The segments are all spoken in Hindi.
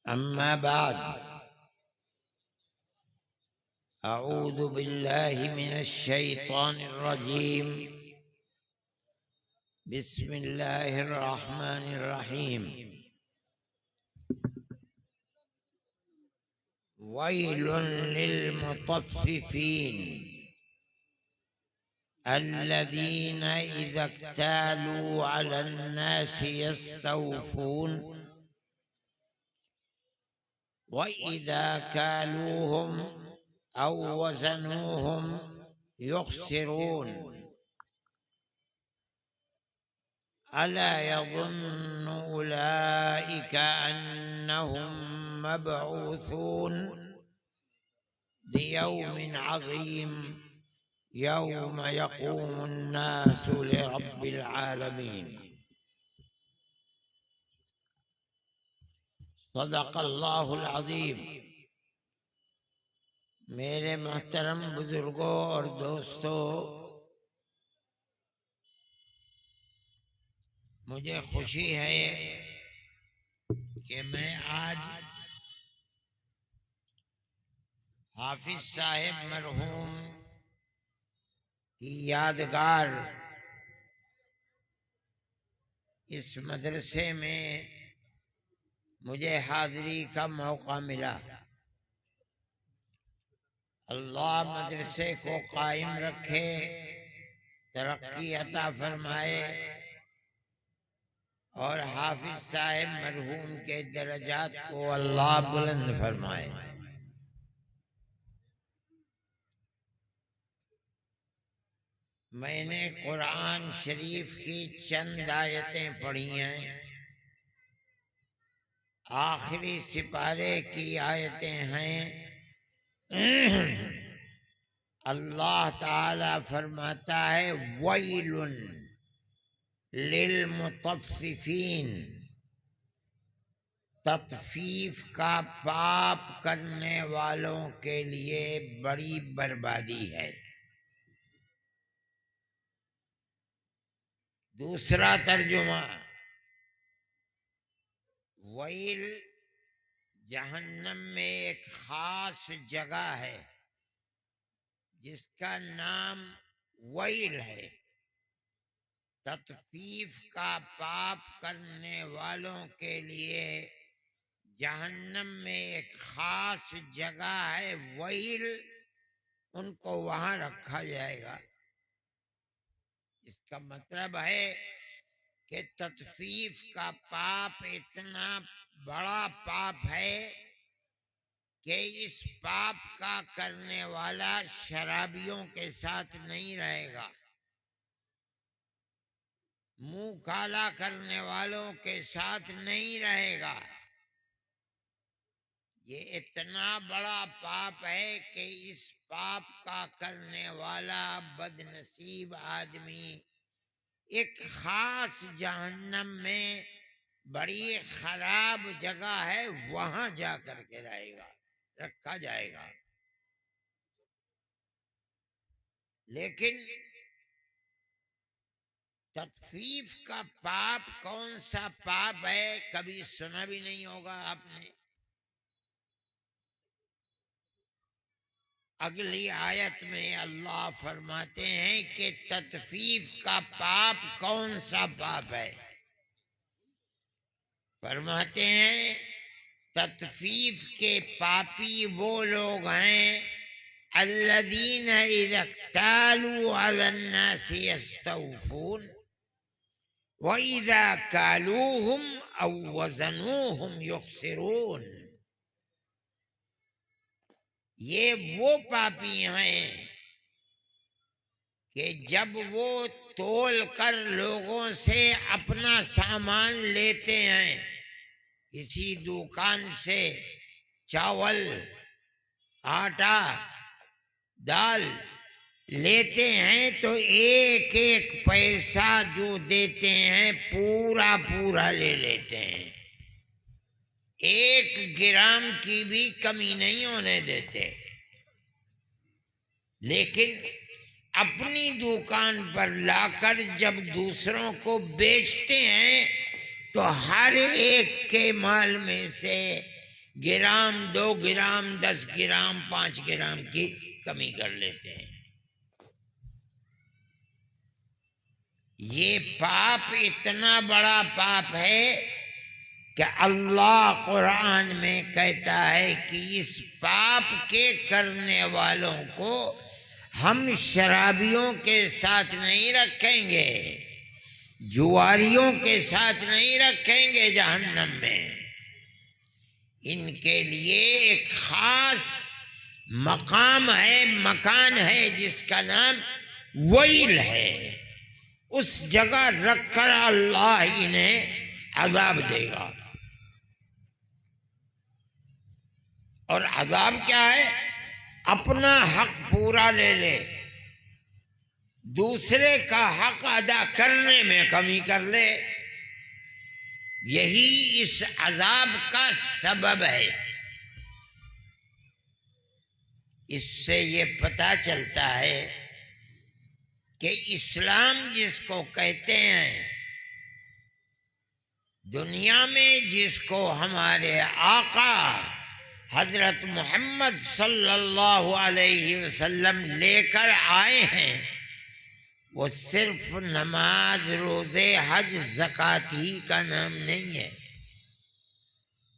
अम्मा बाद अऊज़ु बिल्लाहि मिनश शैतानिर रजीम बिस्मिल्लाहिर रहमानिर रहीम वैलुन लिल मुतफ्फिफीन अल्लज़ीना इज़ा इक्तालू अलन नासि यस्तौफून व इज़ा कालूहुम औ वज़नूहुम युख़सिरून अला यज़ुन्नु उलाइका अन्नहुम मबऊसून लियौमिन अज़ीम यौम यक़ूमुन नासु लिरब्बिल आलमीन। सदक़ल्लाहुल अज़ीम। मेरे मोहतरम बुजुर्गों और दोस्तों, मुझे खुशी है कि मैं आज हाफिज साहिब मरहूम की यादगार इस मदरसे में मुझे हाज़िरी का मौका मिला। अल्लाह मदरसे को कायम रखे, तरक्की अता फरमाए और हाफिज साहिब मरहूम के दरजात को अल्लाह बुलंद फरमाए। मैंने कुरान शरीफ की चंद आयतें पढ़ी हैं। आखिरी सिपारे की आयतें हैं। अल्लाह ताला फरमाता है वैलुन लिल मुतफ्फिफीन, तत्फीफ का पाप करने वालों के लिए बड़ी बर्बादी है। दूसरा तर्जुमा, वैल जहन्नम में एक खास जगह है जिसका नाम वैल है। तत्फीफ का पाप करने वालों के लिए जहन्नम में एक खास जगह है वैल, उनको वहां रखा जाएगा। इसका मतलब है कि तत्फीफ का पाप इतना बड़ा पाप है कि इस पाप का करने वाला शराबियों के साथ नहीं रहेगा, मुंह काला करने वालों के साथ नहीं रहेगा। ये इतना बड़ा पाप है कि इस पाप का करने वाला बदनसीब आदमी एक खास जहन्नम में, बड़ी खराब जगह है, वहां जा करके रहेगा, रखा जाएगा। लेकिन तत्फीफ का पाप कौन सा पाप है, कभी सुना भी नहीं होगा आपने। अगली आयत में अल्लाह फरमाते हैं कि तत्फीफ का पाप कौन सा पाप है। फरमाते हैं तत्फीफ के पापी वो लोग हैं अल्लज़ीना इज़ा इक्तालू अलन नासि यस्तौफून व इज़ा कालूहुम औ वज़नूहुम युख़सिरून। ये वो पापी हैं कि जब वो तोल कर लोगों से अपना सामान लेते हैं, किसी दुकान से चावल, आटा, दाल लेते हैं तो एक एक पैसा जो देते हैं पूरा पूरा ले लेते हैं, 1 ग्राम की भी कमी नहीं होने देते। लेकिन अपनी दुकान पर लाकर जब दूसरों को बेचते हैं तो हर एक के माल में से ग्राम, 2 ग्राम, 10 ग्राम, 5 ग्राम की कमी कर लेते हैं। ये पाप इतना बड़ा पाप है कि अल्लाह कुरान में कहता है कि इस पाप के करने वालों को हम शराबियों के साथ नहीं रखेंगे, जुआरियों के साथ नहीं रखेंगे जहन्नम में। इनके लिए एक खास मकाम है, मकान है, जिसका नाम वैल है। उस जगह रखकर अल्लाह इन्हें अज़ाब देगा। और अज़ाब क्या है? अपना हक पूरा ले ले, दूसरे का हक अदा करने में कमी कर ले, यही इस अज़ाब का सबब है। इससे ये पता चलता है कि इस्लाम जिसको कहते हैं, दुनिया में जिसको हमारे आका हजरत मोहम्मद सल्लल्लाहु अलैहि वसल्लम लेकर आए हैं, वो सिर्फ नमाज, रोजे, हज, ज़कात ही का नाम नहीं है।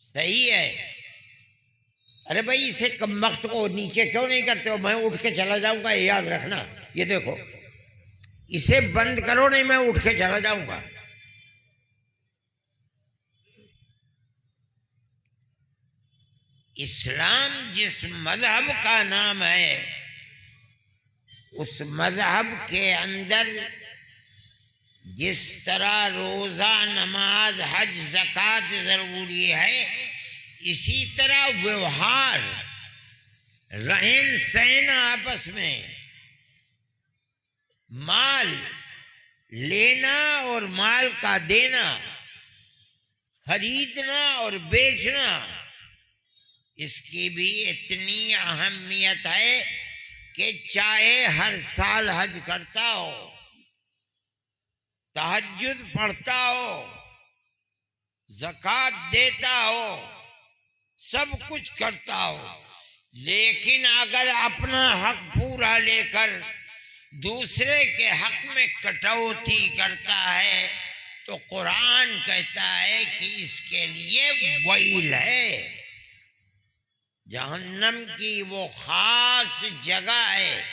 सही है? अरे भाई, इसे कम वक्त को नीचे क्यों नहीं करते हो? मैं उठ के चला जाऊंगा, ये याद रखना। ये देखो, इसे बंद करो, नहीं मैं उठ के चला जाऊंगा। इस्लाम जिस मजहब का नाम है, उस मजहब के अंदर जिस तरह रोजा, नमाज, हज, ज़कात जरूरी है, इसी तरह व्यवहार, रहन सहन, आपस में माल लेना और माल का देना, खरीदना और बेचना, इसकी भी इतनी अहमियत है कि चाहे हर साल हज करता हो, तहज्जुद पढ़ता हो, ज़कात देता हो, सब कुछ करता हो, लेकिन अगर अपना हक पूरा लेकर दूसरे के हक में कटौती करता है, तो कुरान कहता है कि इसके लिए वैल है। जहन्नम की वो खास जगह है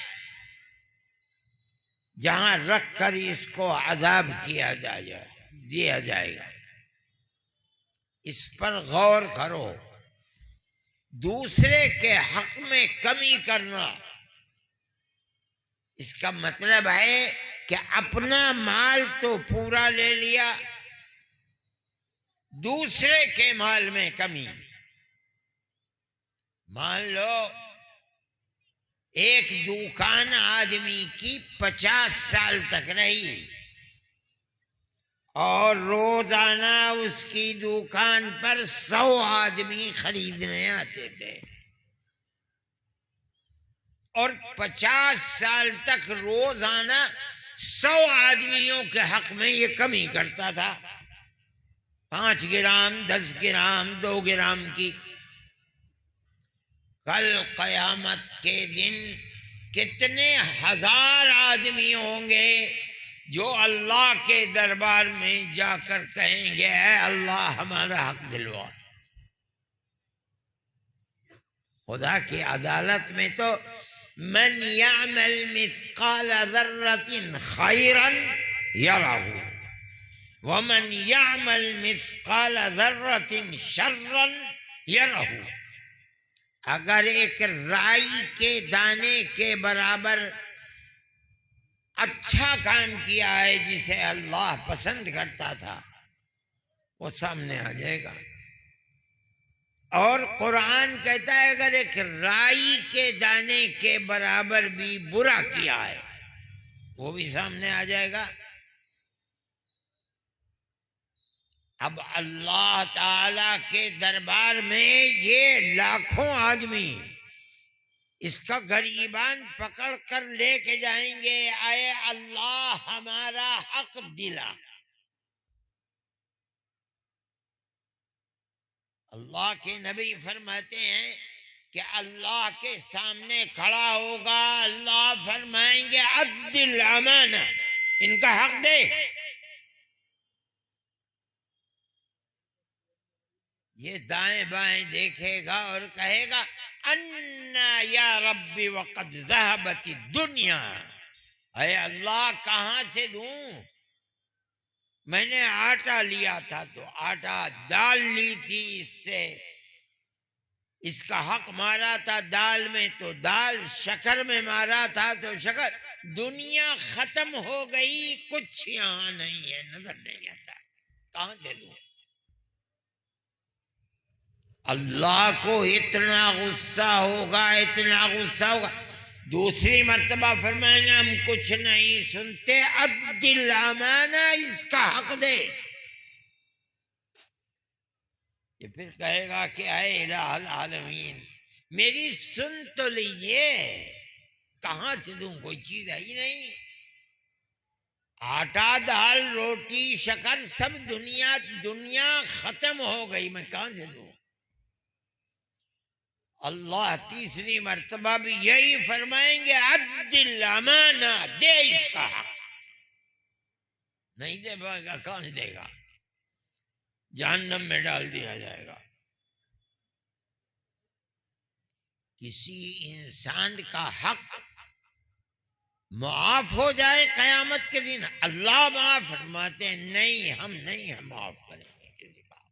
जहां रखकर इसको अज़ाब दिया जाएगा। इस पर गौर करो। दूसरे के हक में कमी करना, इसका मतलब है कि अपना माल तो पूरा ले लिया, दूसरे के माल में कमी। मान लो एक दुकान आदमी की 50 साल तक रही और रोजाना उसकी दुकान पर 100 आदमी खरीदने आते थे, और 50 साल तक रोजाना 100 आदमियों के हक में ये कमी करता था, 5 ग्राम, 10 ग्राम, 2 ग्राम की। कल कयामत के दिन कितने हजार आदमी होंगे जो अल्लाह के दरबार में जाकर कहेंगे, है अल्लाह हमारा हक दिलवा। खुदा की अदालत में तो मन यामल मिस्काल ज़र्रतिन खैरन यरहु व मन यामल मिस्काल ज़र्रतिन शर्रन यरहु। अगर एक राई के दाने के बराबर अच्छा काम किया है जिसे अल्लाह पसंद करता था, वो सामने आ जाएगा। और कुरान कहता है अगर एक राई के दाने के बराबर भी बुरा किया है, वो भी सामने आ जाएगा। अब अल्लाह ताला के दरबार में ये लाखों आदमी इसका गरीबान पकड़ कर लेके जाएंगे, आए अल्लाह हमारा हक दिला। अल्लाह के नबी फरमाते हैं कि अल्लाह के सामने खड़ा होगा, अल्लाह फरमाएंगे अद्दिल अमाना, इनका हक दे। ये दाएं बाएं देखेगा और कहेगा अन्ना या रब्बी वक़द ज़हबती दुनिया, अरे अल्लाह कहाँ से दूं? मैंने आटा लिया था तो आटा, दाल ली थी इससे, इसका हक मारा था दाल में तो दाल, शक्कर में मारा था तो शक्कर। दुनिया खत्म हो गई, कुछ यहाँ नहीं है, नजर नहीं आता, कहां से दूं? अल्लाह को इतना गुस्सा होगा, इतना गुस्सा होगा। दूसरी मर्तबा फरमाएंगे हम कुछ नहीं सुनते, अद्दिल अमाना, इसका हक दे। ये फिर कहेगा कि आए इलाहुल आलमीन, मेरी सुन तो लीजिए, कहां से दूं? कोई चीज है ही नहीं। आटा दाल रोटी शक्कर सब दुनिया खत्म हो गई, मैं कहां से दूं? अल्लाह तीसरी मर्तबा भी यही फरमाएंगे अद्दिल अमाना, दे इसका हक। नहीं दे पाएगा, कहां से देगा? जहन्नम में डाल दिया जाएगा। किसी इंसान का हक माफ हो जाए कयामत के दिन, अल्लाह माफ फरमाते नहीं, हम नहीं, हम माफ करेंगे किसी का।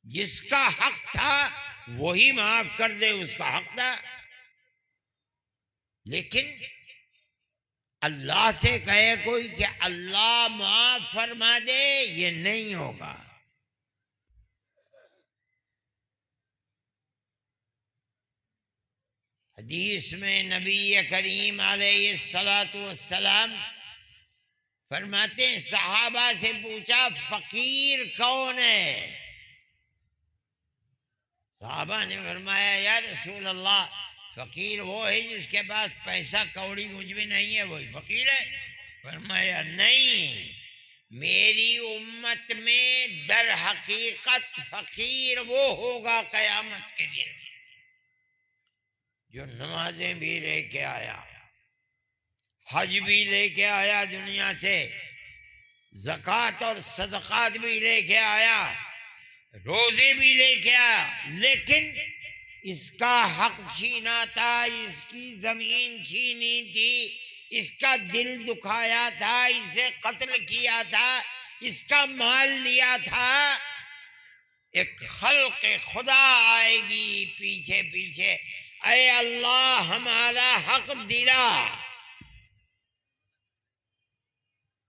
जिसका हक था वही माफ कर दे, उसका हक था। लेकिन अल्लाह से कहे कोई कि अल्लाह माफ फरमा दे, ये नहीं होगा। हदीस में नबी करीम अलैहिस्सलातु वस्सलाम फरमाते हैं, सहाबा से पूछा फकीर कौन है? सहाबा ने फरमाया या रसूल अल्लाह, फकीर वो है जिसके पास पैसा कौड़ी कुछ भी नहीं है, वही फकीर है। फरमाया नहीं, मेरी उम्मत में दर हकीकत फकीर वो होगा कयामत के दिन जो नमाजें भी लेके आया, हज भी लेके आया दुनिया से, ज़कात और सदकात भी लेके आया, रोजे भी लेके आया, लेकिन इसका हक छीना था, इसकी जमीन छीनी थी, इसका दिल दुखाया था, इसे कत्ल किया था, इसका माल लिया था। एक खल्क़े खुदा आएगी पीछे पीछे, अरे अल्लाह हमारा हक दिला।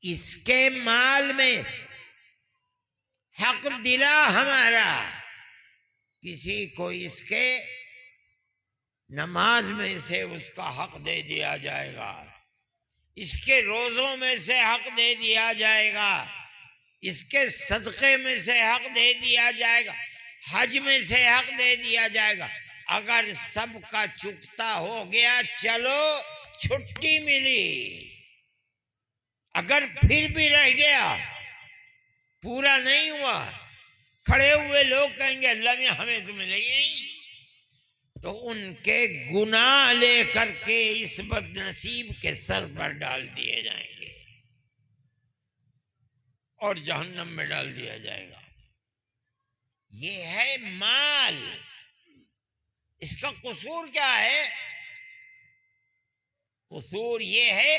इसके माल में हक दिला हमारा। किसी को इसके नमाज में से उसका हक दे दिया जाएगा, इसके रोजों में से हक दे दिया जाएगा, इसके सदक़े में से हक दे दिया जाएगा, हज में से हक दे दिया जाएगा। अगर सबका चुकता हो गया, चलो छुट्टी मिली। अगर फिर भी रह गया, पूरा नहीं हुआ, खड़े हुए लोग कहेंगे अल्लाह में हमें तो मिलेगी नहीं, तो उनके गुनाह लेकर के इस बदनसीब के सर पर डाल दिए जाएंगे और जहन्नम में डाल दिया जाएगा। ये है माल, इसका कसूर क्या है? कसूर ये है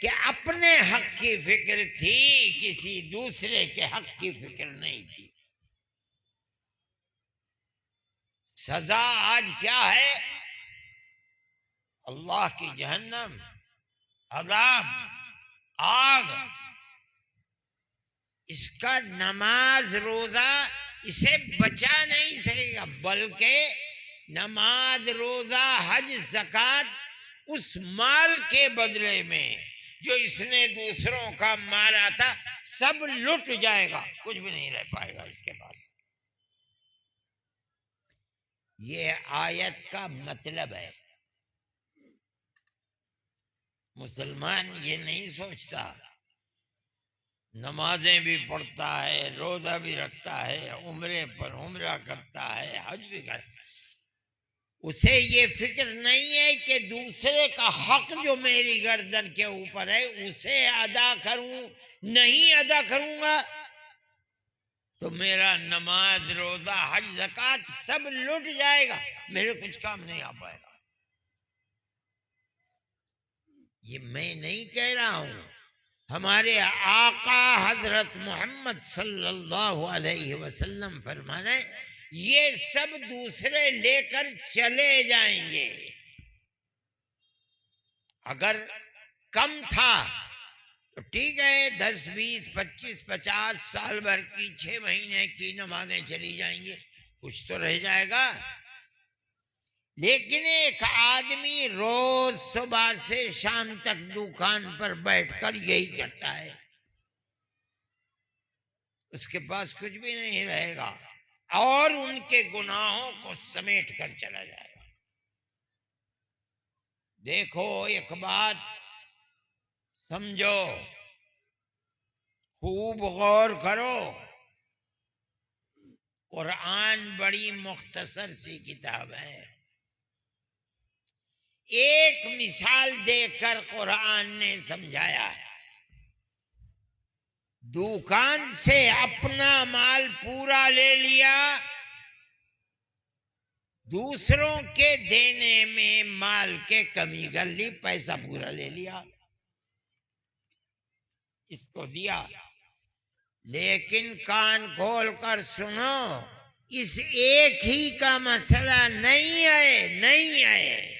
कि अपने हक की फिक्र थी, किसी दूसरे के हक की फिक्र नहीं थी। सजा आज क्या है? अल्लाह की जहन्नम, अज़ाब, आग। इसका नमाज रोजा इसे बचा नहीं सकेगा, बल्कि नमाज रोजा हज ज़कात उस माल के बदले में जो इसने दूसरों का मारा था सब लुट जाएगा, कुछ भी नहीं रह पाएगा इसके पास। ये आयत का मतलब है। मुसलमान ये नहीं सोचता, नमाजें भी पढ़ता है, रोजा भी रखता है, उम्रे पर उम्रा करता है, हज भी कर, उसे ये फिक्र नहीं है कि दूसरे का हक जो मेरी गर्दन के ऊपर है उसे अदा करूं, नहीं अदा करूंगा तो मेरा नमाज, रोजा, हज, ज़कात सब लुट जाएगा, मेरे कुछ काम नहीं आ पाएगा। ये मैं नहीं कह रहा हूं, हमारे आका हजरत मोहम्मद सल्लल्लाहु अलैहि वसल्लम फरमाने, ये सब दूसरे लेकर चले जाएंगे। अगर कम था तो ठीक है, 10, 20, 25, 50 साल भर की 6 महीने की नमाजें चली जाएंगी, कुछ तो रह जाएगा। लेकिन एक आदमी रोज सुबह से शाम तक दुकान पर बैठकर यही करता है, उसके पास कुछ भी नहीं रहेगा और उनके गुनाहों को समेट कर चला जाएगा। देखो, एक बात समझो, खूब गौर करो, कुरान बड़ी मुख्तसर सी किताब है। एक मिसाल देकर कुरान ने समझाया है। दुकान से अपना माल पूरा ले लिया, दूसरों के देने में माल के कमी कर ली, पैसा पूरा ले लिया, इसको दिया। लेकिन कान खोल कर सुनो, इस एक ही का मसला नहीं है, नहीं है।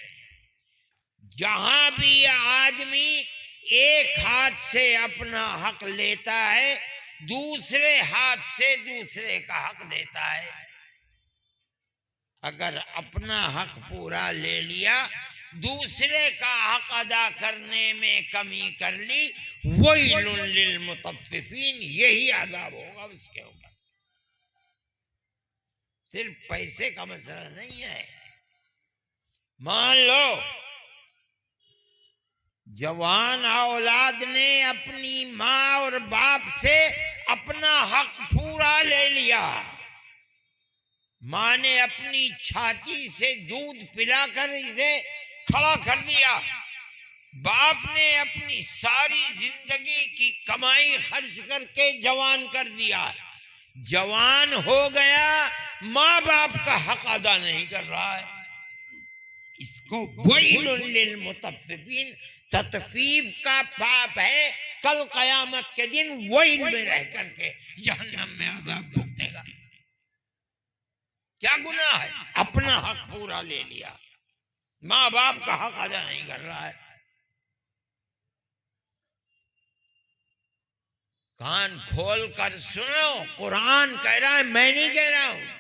जहां भी आदमी एक हाथ से अपना हक लेता है, दूसरे हाथ से दूसरे का हक देता है। अगर अपना हक पूरा ले लिया, दूसरे का हक अदा करने में कमी कर ली, वैलुन लिल मुतफ्फिफीन, यही अदाब होगा उसके ऊपर। सिर्फ पैसे का मसला नहीं है। मान लो जवान औलाद ने अपनी माँ और बाप से अपना हक पूरा ले लिया, माँ ने अपनी छाती से दूध पिलाकर इसे खड़ा कर दिया, बाप ने अपनी सारी जिंदगी की कमाई खर्च करके जवान कर दिया, जवान हो गया, माँ बाप का हक अदा नहीं कर रहा है, इसको वैलुन लिल मुतफ्फिफीन, तत्फीफ का पाप है। कल कयामत के दिन वैल में रह करके जहन्नम में अज़ाब भुगतेगा। क्या गुनाह है? अपना हक पूरा ले लिया, माँ बाप का हक अदा नहीं कर रहा है। कान खोल कर सुनो, कुरान कह रहा है, मैं नहीं कह रहा हूं।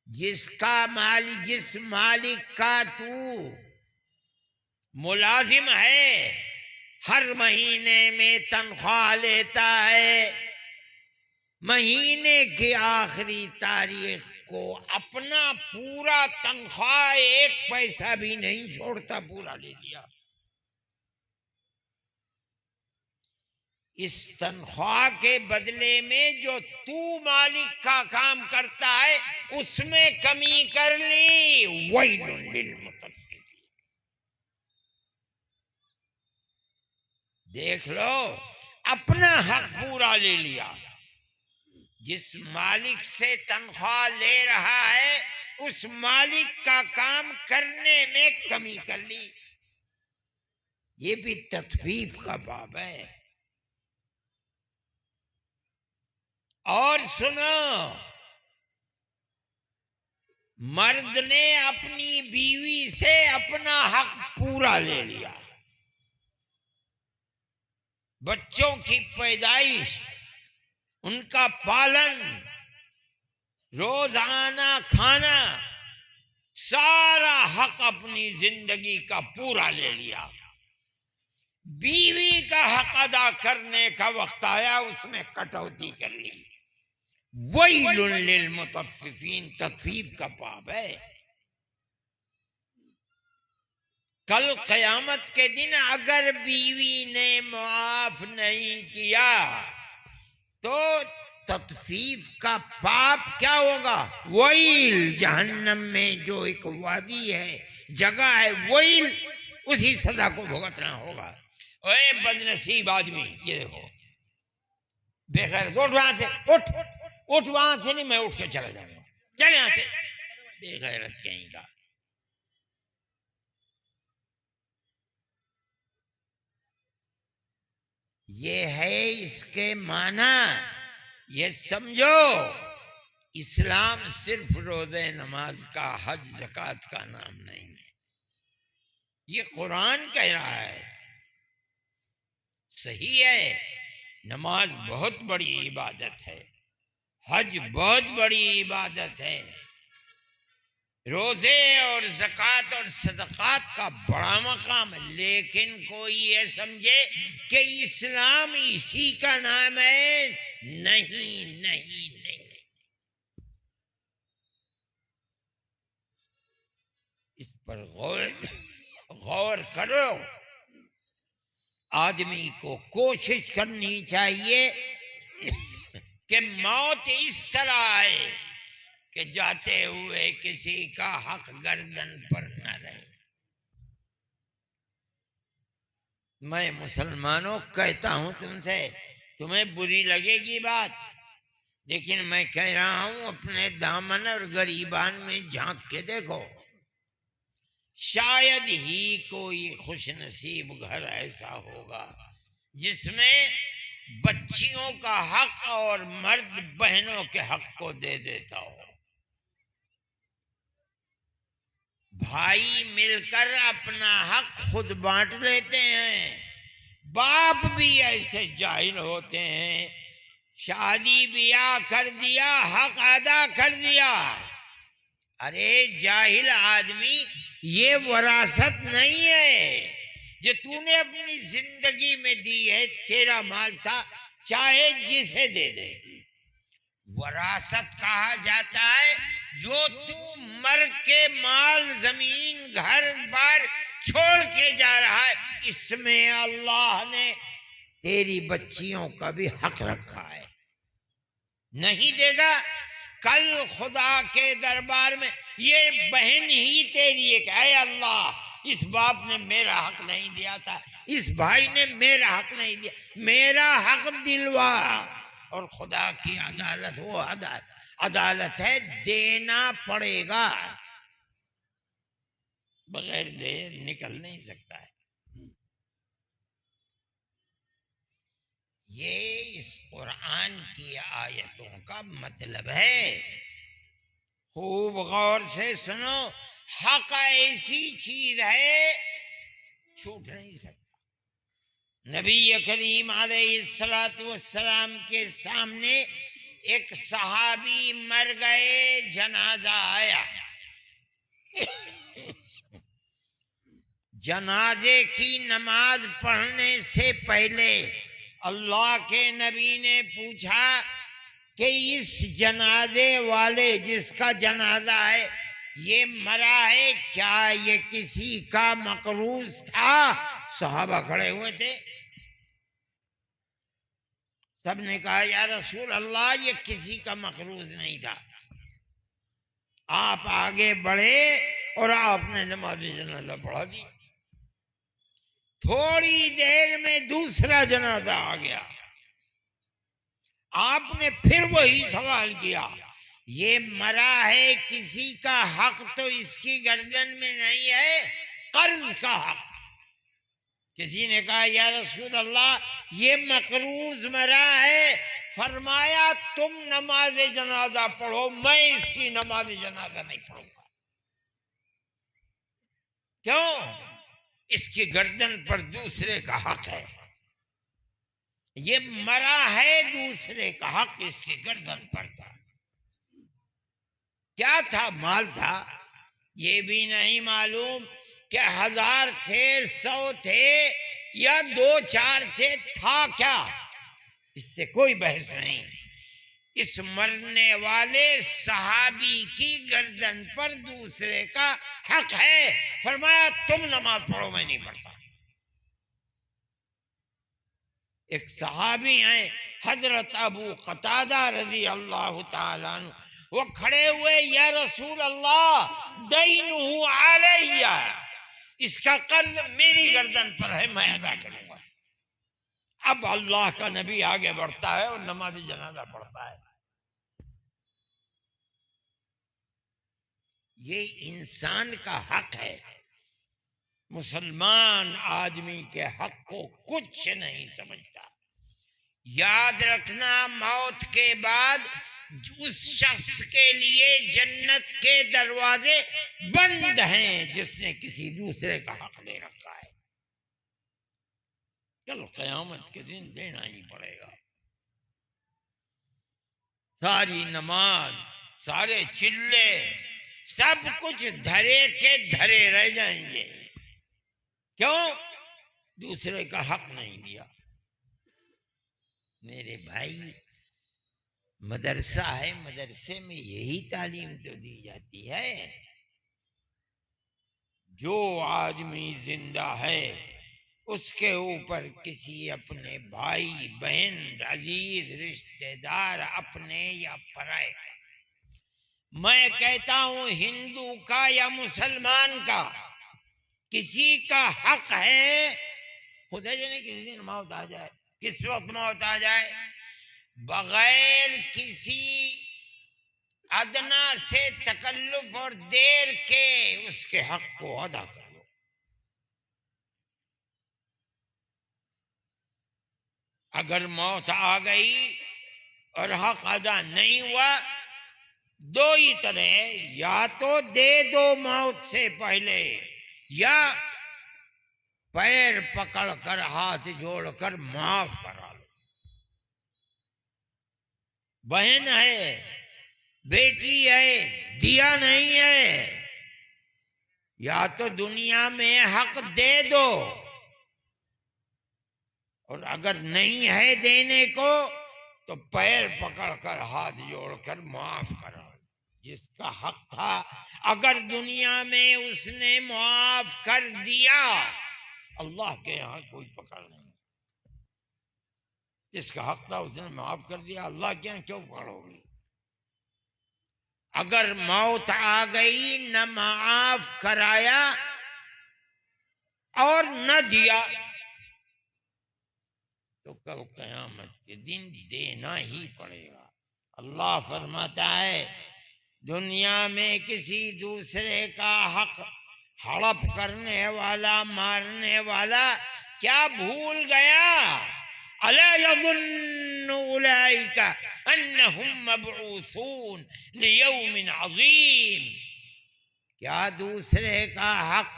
जिस मालिक का तू मुलाजिम है, हर महीने में तनख्वाह लेता है, महीने की आखिरी तारीख को अपना पूरा तनख्वाह, एक पैसा भी नहीं छोड़ता, पूरा ले लिया। इस तनख्वाह के बदले में जो तू मालिक का काम करता है उसमें कमी कर ली, वैलुन लिल मुतफ्फिफीन। देख लो, अपना हक पूरा ले लिया, जिस मालिक से तनख्वाह ले रहा है उस मालिक का काम करने में कमी कर ली, ये भी तत्फीफ का बाब है। और सुनो, मर्द ने अपनी बीवी से अपना हक पूरा ले लिया, बच्चों की पैदाइश, उनका पालन, रोजाना खाना, सारा हक अपनी जिंदगी का पूरा ले लिया। बीवी का हक अदा करने का वक्त आया, उसमें कटौती कर ली, वैलुन लिल मुतफ्फिफीन, तत्फीफ का पाप है। कल कयामत के दिन अगर बीवी ने माफ नहीं किया तो तत्फीफ का पाप क्या होगा? वहील, जहन्नम में जो एक वादी है, जगह है, वहील, उसी सजा को भुगतना होगा। ओए बदनसीब आदमी, ये देखो बेखैर, उठ वहां से, उठ उठ वहां से। नहीं, मैं उठ के चला जाऊंगा, चल यहां से, बेगैरत कहीं का। ये है इसके माना। ये समझो, इस्लाम सिर्फ रोजे नमाज का, हज ज़कात का नाम नहीं है। ये कुरान कह रहा है, सही है, नमाज बहुत बड़ी इबादत है, हज बहुत बड़ी इबादत है, रोजे और ज़कात और सदक़ात का बड़ा मकाम है। लेकिन कोई ये समझे कि इस्लाम इसी का नाम है, नहीं नहीं नहीं। इस पर गौर करो। आदमी को कोशिश करनी चाहिए कि मौत इस तरह आए कि जाते हुए किसी का हक गर्दन पर न रहे। मैं मुसलमानों कहता हूं तुमसे, तुम्हें बुरी लगेगी बात, लेकिन मैं कह रहा हूं अपने दामन और गरीबान में झांक के देखो। शायद ही कोई खुशनसीब घर ऐसा होगा जिसमें बच्चियों का हक और मर्द बहनों के हक को दे देता हो। भाई मिलकर अपना हक खुद बांट लेते हैं। बाप भी ऐसे जाहिल होते हैं, शादी ब्याह कर दिया, हक अदा कर दिया। अरे जाहिल आदमी, ये वरासत नहीं है जो तूने अपनी जिंदगी में दी है, तेरा माल था, चाहे जिसे दे दे। वरासत कहा जाता है जो तू मर के माल, जमीन, घर बार छोड़ के जा रहा है, इसमें अल्लाह ने तेरी बच्चियों का भी हक रखा है। नहीं देगा, कल खुदा के दरबार में ये बहन ही तेरी एक है, अल्लाह इस बाप ने मेरा हक नहीं दिया था, इस भाई ने मेरा हक नहीं दिया, मेरा हक दिलवा। और खुदा की अदालत वो अदालत है, देना पड़ेगा, बगैर दे निकल नहीं सकता है। ये इस कुरान की आयतों का मतलब है। खूब गौर से सुनो, हक ऐसी चीज है, छूट नहीं सकता। नबी करीम अलैहिस्सलातु वस्सलाम के सामने एक सहाबी मर गए, जनाजा आया। जनाजे की नमाज पढ़ने से पहले अल्लाह के नबी ने पूछा कि इस जनाजे वाले जिसका जनाजा है ये मरा है, क्या ये किसी का मकरूज था? सहाबा खड़े हुए थे, सबने कहा या रसूल अल्लाह, ये किसी का मकरूज नहीं था। आप आगे बढ़े और आपने नमाज जनाजा पढ़ा दी। थोड़ी देर में दूसरा जनाजा आ गया, आपने फिर वही सवाल किया, ये मरा है, किसी का हक तो इसकी गर्दन में नहीं है, कर्ज का हक। किसी ने कहा या रसूल अल्लाह, ये मकरूज मरा है। फरमाया तुम नमाज जनाजा पढ़ो, मैं इसकी नमाज जनाजा नहीं पढ़ूंगा। क्यों? इसकी गर्दन पर दूसरे का हक है, ये मरा है, दूसरे का हक इसकी गर्दन पर था। क्या था? माल था, ये भी नहीं मालूम कि 1000 थे, 100 थे या 2-4 थे, था क्या, इससे कोई बहस नहीं। इस मरने वाले सहाबी की गर्दन पर दूसरे का हक है। फरमाया तुम नमाज पढ़ो, मैं नहीं पढ़ता। एक सहाबी हैं हजरत अबू कतादा रजी अल्लाह ताला अन्हु, वो खड़े हुए, या रसूल अल्लाह दैनुहु अलैया, इसका कर्ज मेरी गर्दन पर है, मैं अदा करूंगा। अब अल्लाह का नबी आगे बढ़ता है और नमाज जनाजा पढ़ता है। ये इंसान का हक है। मुसलमान आदमी के हक को कुछ नहीं समझता। याद रखना, मौत के बाद उस शख्स के लिए जन्नत के दरवाजे बंद हैं जिसने किसी दूसरे का हक ले रखा है। कल क़यामत के दिन देना ही पड़ेगा। सारी नमाज, सारे चिल्ले, सब कुछ धरे के धरे रह जाएंगे। क्यों? दूसरे का हक नहीं दिया। मेरे भाई, मदरसा है, मदरसे में यही तालीम तो दी जाती है। जो आदमी जिंदा है उसके ऊपर किसी अपने भाई बहन अजीज रिश्तेदार, अपने या पराए का, मैं कहता हूं हिंदू का या मुसलमान का, किसी का हक है। खुदा जाने किसी दिन मौत आ जाए, किस वक्त मौत आ जाए, बगैर किसी अदना से तकल्लुफ और देर के उसके हक को अदा कर लो। अगर मौत आ गई और हक अदा नहीं हुआ, दो ही तरह है, या तो दे दो मौत से पहले, या पैर पकड़कर हाथ जोड़कर माफ करा लो। बहन है, बेटी है, दिया नहीं है, या तो दुनिया में हक दे दो, और अगर नहीं है देने को तो पैर पकड़कर हाथ जोड़कर माफ करा। जिसका हक था, अगर दुनिया में उसने माफ कर दिया, अल्लाह के यहां कोई पकड़ नहीं। जिसका हक था उसने माफ कर दिया, अल्लाह के यहां क्यों पकड़ोगी? अगर मौत आ गई, न माफ कराया और न दिया, तो कल क़यामत के दिन देना ही पड़ेगा। अल्लाह फरमाता है, दुनिया में किसी दूसरे का हक हड़प करने वाला, मारने वाला क्या भूल गया? अला यज़ुन्नु उलाइका अन्नहुम मबऊसून लियौमिन अज़ीम। क्या दूसरे का हक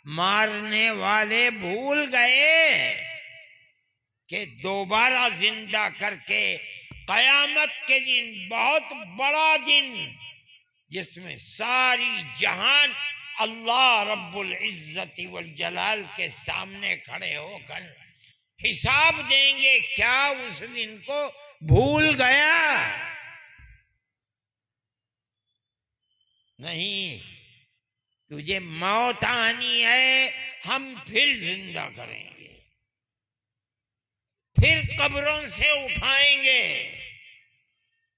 मारने वाले भूल गए कि दोबारा जिंदा करके कयामत के दिन, बहुत बड़ा दिन जिसमें सारी जहान अल्लाह रब्बुल इज्जति वल जलाल के सामने खड़े होकर हिसाब देंगे, क्या उस दिन को भूल गया? नहीं, तुझे मौत आनी है, हम फिर जिंदा करेंगे, फिर कब्रों से उठाएंगे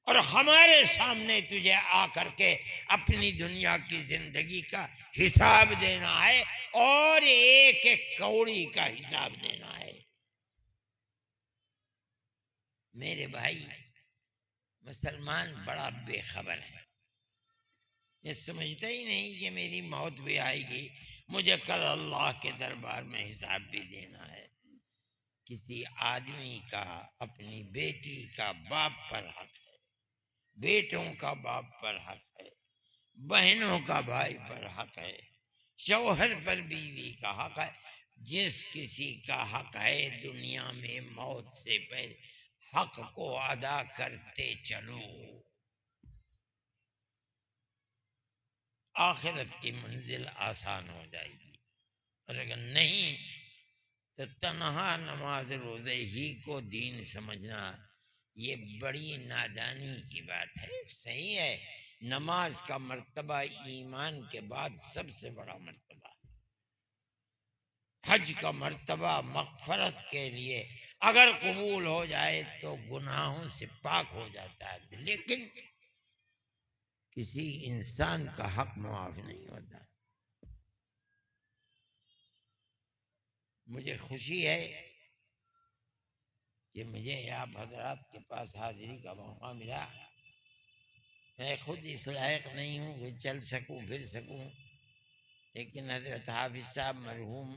और हमारे सामने तुझे आकर के अपनी दुनिया की जिंदगी का हिसाब देना है, और एक एक कौड़ी का हिसाब देना है। मेरे भाई, मुसलमान बड़ा बेखबर है। ये समझता ही नहीं कि मेरी मौत भी आएगी, मुझे कल अल्लाह के दरबार में हिसाब भी देना है। किसी आदमी का अपनी बेटी का बाप पर हक है, बेटों का बाप पर हक है, बहनों का भाई पर हक है, शौहर पर बीवी का हक है। जिस किसी का हक है, दुनिया में मौत से पहले हक को अदा करते चलो, आखिरत की मंजिल आसान हो जाएगी। और अगर नहीं तो तन्हा नमाज रोजे ही को दीन समझना ये बड़ी नादानी की बात है। सही है, नमाज का मर्तबा ईमान के बाद सबसे बड़ा मर्तबा। हज का मर्तबा मगफरत के लिए अगर कबूल हो जाए तो गुनाहों से पाक हो जाता है, लेकिन किसी इंसान का हक माफ नहीं होता। मुझे खुशी है कि मुझे आप हजरात के पास हाजिरी का मौका मिला। मैं खुद इस लायक नहीं हूँ कि चल सकूँ फिर सकूँ, लेकिन हजरत हाफिज साहब मरहूम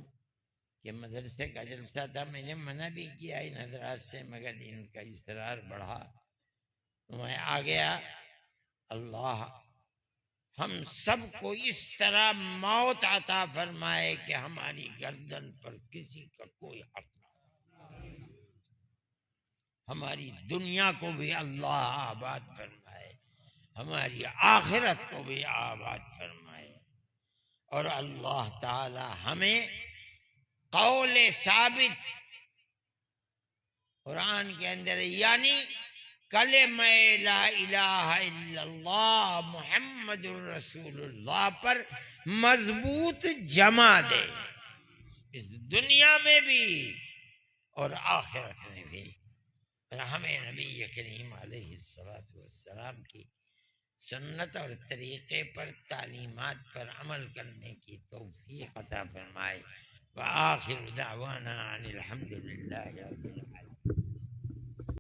के मदरसे का जलसा था। मैंने मना भी किया इन हजरात से, मगर इनका इसरार बढ़ा तो मैं आ गया। अल्लाह हम सबको इस तरह मौत अता फरमाए कि हमारी गर्दन पर किसी का कोई हक ना। हमारी दुनिया को भी अल्लाह आबाद फरमाए, हमारी आखिरत को भी आबाद फरमाए, और अल्लाह ताला हमें कौले साबित कुरान के अंदर यानी कलेमा ला इलाहा इल्लल्लाह मुहम्मदुर रसूलुल्लाह पर मजबूत जमा दे, इस दुनिया में भी और आखिरत में भी। और हमें नबी करीम अलैहिस्सलातु वस्सलाम की सुन्नत और तरीक़े पर, तालीमात पर अमल करने की तौफीक अता फरमाए। व आखिर दावाना अनिल हम्दुलिल्लाहि रब्बिल आलमीन।